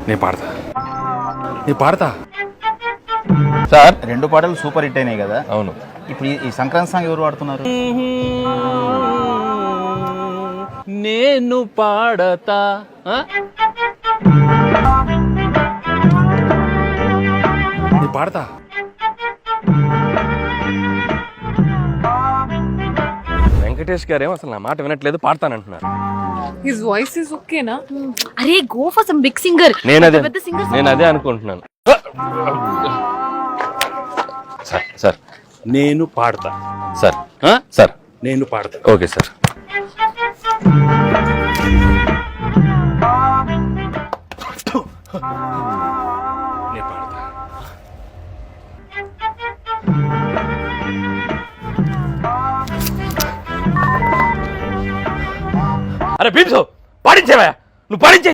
నేను పాడతా సార్ 2 పాటలు సూపర్ హిట్ అయినాయి కదా. అవును. ఇప్పుడు ఈ సంక్రాంతి సాంగ్ ఎవరు పాడుతున్నారు? నేను పాడతా. నేను పాడతా. వెంకటేష్ గారేమో అసలు నా మాట వినట్లేదు, పాడతానంటున్నారు. హిస్ వాయిస్ ఇస్ ఓకేనా? అరే go for some big singer. నేను అదే అనుకుంటున్నాను. సార్ సార్ నేను పాడతా. సార్ సార్ నేను పాడతా. Okay sir. నేను పాడతా. అరే భీమ్సో, పాడించేవా? నువ్వు పాడించే.